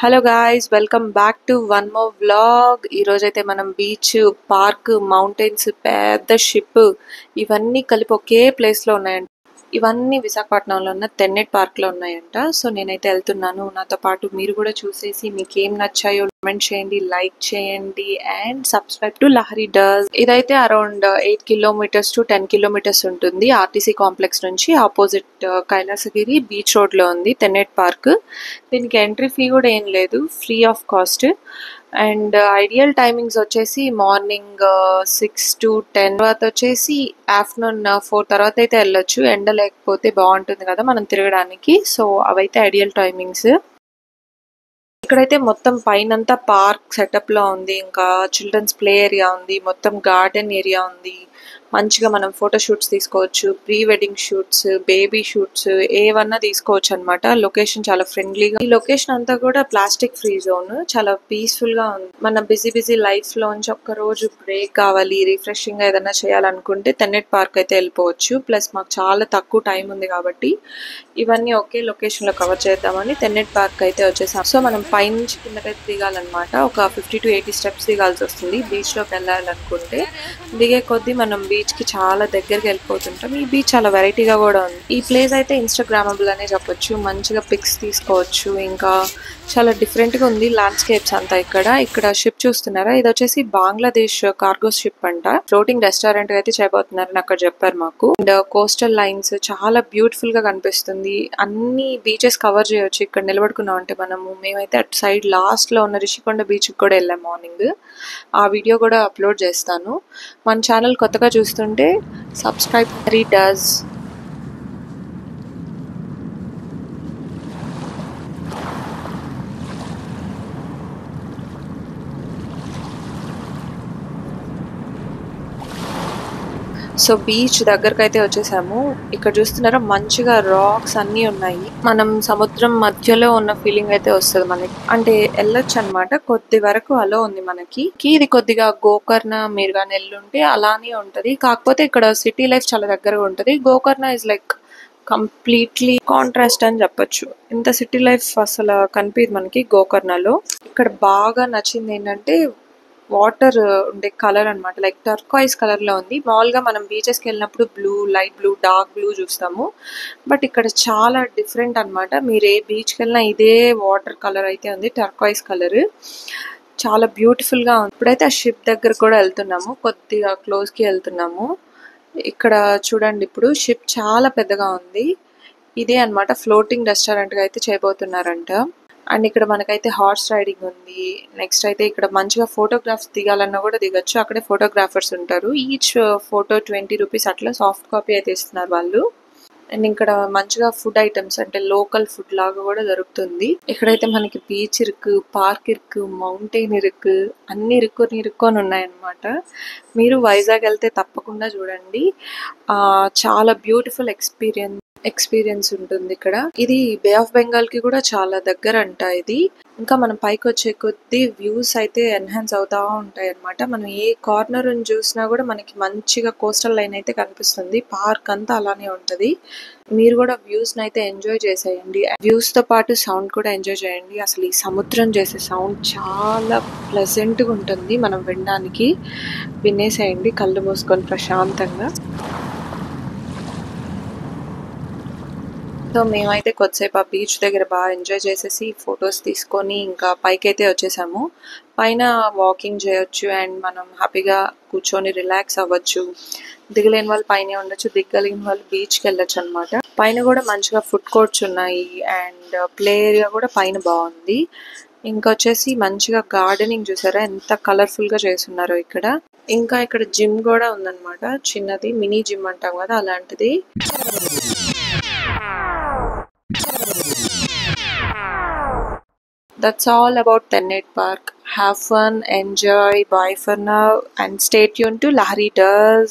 Hello guys, welcome back to one more vlog. ఈరోజైతే మనం beach, park, mountains, పెద్ద ship ఇవన్నీ కలిపి ఒకే ప్లేస్లో ఉన్నాయంట. ఇవన్నీ విశాఖపట్నంలో ఉన్న తెన్నెట్ పార్క్లో ఉన్నాయంట. సో నేనైతే వెళ్తున్నాను. నాతో పాటు మీరు కూడా చూసేసి మీకు ఏం నచ్చాయో కమెంట్ చేయండి, లైక్ చేయండి and subscribe to Lahari does. ఇదైతే అరౌండ్ 8 కిలోమీటర్స్ టు 10 కిలోమీటర్స్ ఉంటుంది. ఆర్టీసీ కాంప్లెక్స్ నుంచి ఆపోజిట్ కైలాసగిరి బీచ్ రోడ్లో ఉంది తెన్నెట్ పార్క్. దీనికి ఎంట్రీ ఫీ కూడా ఏం లేదు, free of cost. And ideal timings వచ్చేసి మార్నింగ్ 6 to 10, తర్వాత వచ్చేసి ఆఫ్టర్నూన్ 4 తర్వాత అయితే వెళ్ళొచ్చు. ఎండ లేకపోతే బాగుంటుంది కదా మనం తిరగడానికి. సో అవైతే ఐడియల్ టైమింగ్స్. ఇక్కడైతే మొత్తం పైనంతా పార్క్ సెటప్ లో ఉంది, ఇంకా చిల్డ్రన్స్ ప్లే ఏరియా ఉంది, మొత్తం గార్డెన్ ఏరియా ఉంది. మంచిగా మనం ఫోటో షూట్స్ తీసుకోవచ్చు, pre wedding shoots, baby shoots ఏవన్నా తీసుకోవచ్చు అనమాట. లొకేషన్ చాలా ఫ్రెండ్లీగా. ఈ లొకేషన్ అంతా కూడా ప్లాస్టిక్ ఫ్రీ జోన్, చాలా పీస్ఫుల్ గా ఉంది. మన బిజీ లైఫ్ లోంచి ఒక్క రోజు బ్రేక్ కావాలి, రిఫ్రెషింగ్ గా ఏదైనా చేయాలనుకుంటే తెన్నెట్ పార్క్ అయితే వెళ్ళిపోవచ్చు. ప్లస్ మాకు చాలా తక్కువ టైం ఉంది కాబట్టి ఇవన్నీ ఒకే లొకేషన్ లో కవర్ చేద్దామని తెన్నెట్ పార్క్ అయితే వచ్చేసాం. సో మనం పైనుంచి కిందకైతే దిగాలన్నమాట. ఒక 50 to 80 స్టెప్స్ దిగాల్సి వస్తుంది బీచ్ లోకి వెళ్ళాలనుకుంటే. దిగే కొద్దీ మనం బీచ్ కి చాలా దగ్గరికి వెళ్ళిపోతుంటాం. ఈ బీచ్ చాలా వెరైటీగా కూడా ఉంది. ఈ ప్లేస్ అయితే ఇన్స్టాగ్రామబుల్ అనే చెప్పొచ్చు. మంచిగా పిక్స్ తీసుకోవచ్చు, ఇంకా చాలా డిఫరెంట్ గా ఉంది ల్యాండ్స్కేప్స్ అంతా. ఇక్కడ షిప్ చూస్తున్నారా, ఇది వచ్చేసి బంగ్లాదేశ్ కార్గో షిప్ అంట. ఫ్లోటింగ్ రెస్టారెంట్ అయితే చేయబోతున్నారని అక్కడ చెప్పారు మాకు. అండ్ కోస్టల్ లైన్స్ చాలా బ్యూటిఫుల్ గా కనిపిస్తుంది. అన్ని బీచెస్ కవర్ చేయొచ్చు ఇక్కడ నిలబడుకున్నాం అంటే మనము. మేమైతే అటు సైడ్ లాస్ట్ లో ఉన్న రిషికొండ బీచ్ కూడా వెళ్ళాం మార్నింగ్. ఆ వీడియో కూడా అప్లోడ్ చేస్తాను. మన ఛానల్ కొత్తగా చూస్తుంటే subscribe Lahari does. So beach దగ్గరకు అయితే వచ్చేసాము. ఇక్కడ చూస్తున్నారా మంచిగా రాక్స్ అన్ని ఉన్నాయి. మనం సముద్రం మధ్యలో ఉన్న ఫీలింగ్ అయితే వస్తుంది మనకి. అంటే వెళ్ళొచ్చు అనమాట, కొద్ది వరకు అలో ఉంది మనకి. ఇది కొద్దిగా గోకర్ణ మీరు కానీ వెళ్ళుంటే అలానే ఉంటది. కాకపోతే ఇక్కడ సిటీ లైఫ్ చాలా దగ్గరగా ఉంటది. Gokarna is like completely contrast అని చెప్పొచ్చు. ఇంత సిటీ లైఫ్ అసలు కనిపించదు మనకి గోకర్ణలో. ఇక్కడ బాగా నచ్చింది ఏంటంటే వాటర్ ఉండే కలర్ అనమాట. లైక్ టర్కాయిస్ కలర్ లో ఉంది. మామూలుగా మనం బీచెస్ కి వెళ్ళినప్పుడు blue, light blue, dark blue చూస్తాము. బట్ ఇక్కడ చాలా డిఫరెంట్ అనమాట. మీరు ఏ బీచ్కి వెళ్ళినా ఇదే వాటర్ కలర్ అయితే ఉంది, టర్కాయిస్ కలర్. చాలా బ్యూటిఫుల్ గా ఉంది. ఇప్పుడైతే ఆ షిప్ దగ్గర కూడా వెళ్తున్నాము, కొద్దిగా క్లోజ్ కి వెళ్తున్నాము. ఇక్కడ చూడండి, ఇప్పుడు షిప్ చాలా పెద్దగా ఉంది. ఇదే అనమాట ఫ్లోటింగ్ రెస్టారెంట్ గా అయితే చేయబోతున్నారంట. అండ్ ఇక్కడ మనకైతే హార్స్ రైడింగ్ ఉంది. నెక్స్ట్ అయితే ఇక్కడ మంచిగా ఫోటోగ్రాఫ్స్ దిగాలన్నా కూడా దిగచ్చు, అక్కడే ఫోటోగ్రాఫర్స్ ఉంటారు. ఈచ్ ఫోటో 20 రూపీస్ అట్లా సాఫ్ట్ కాపీ అయితే ఇస్తున్నారు వాళ్ళు. అండ్ ఇక్కడ మంచిగా ఫుడ్ ఐటమ్స్ అంటే లోకల్ ఫుడ్ లాగా కూడా దొరుకుతుంది. ఇక్కడైతే మనకి బీచ్ ఇరుకు, పార్క్ ఇరుకు, మౌంటైన్ ఇరుకు, అన్ని ఇరుక్కొని ఉన్నాయన్నమాట. మీరు వైజాగ్ వెళ్తే తప్పకుండా చూడండి. చాలా బ్యూటిఫుల్ ఎక్స్పీరియన్స్ ఉంటుంది ఇక్కడ. ఇది బే ఆఫ్ బెంగాల్ కి కూడా చాలా దగ్గర అంట ఇది. ఇంకా మనం పైకి వచ్చే కొద్దీ వ్యూస్ అయితే ఎన్హాన్స్ అవుతా ఉంటాయి అనమాట. మనం ఏ కార్నర్ చూసినా కూడా మనకి మంచిగా కోస్టల్ లైన్ అయితే కనిపిస్తుంది. పార్క్ అంతా అలానే ఉంటది. మీరు కూడా వ్యూస్ అయితే ఎంజాయ్ చేసేయండి. వ్యూస్ తో పాటు సౌండ్ కూడా ఎంజాయ్ చేయండి. అసలు ఈ సముద్రం చేసే సౌండ్ చాలా ప్లెజెంట్ గా ఉంటుంది మనం వినడానికి. వినేసేయండి కళ్ళు మూసుకొని ప్రశాంతంగా. సో మేమైతే కొద్దిసేపు ఆ బీచ్ దగ్గర బాగా ఎంజాయ్ చేసేసి ఫొటోస్ తీసుకొని ఇంకా పైకి అయితే వచ్చేసాము. పైన వాకింగ్ చేయొచ్చు అండ్ మనం హ్యాపీగా కూర్చొని రిలాక్స్ అవ్వచ్చు. దిగలేని వాళ్ళు పైన ఉండొచ్చు, దిగలిగిన వాళ్ళు బీచ్కి వెళ్ళొచ్చు అనమాట. పైన కూడా మంచిగా ఫుడ్ కోర్ట్స్ ఉన్నాయి అండ్ ప్లే ఏరియా కూడా పైన బాగుంది. ఇంకొచ్చేసి మంచిగా గార్డెనింగ్ చూసారా ఎంత కలర్ఫుల్ గా చేస్తున్నారో ఇక్కడ. ఇంకా ఇక్కడ జిమ్ కూడా ఉందన్నమాట, చిన్నది మినీ జిమ్ అంటాం కదా అలాంటిది. That's all about Tennet Park. Have fun, enjoy, bye for now, and stay tuned to Lahari Does.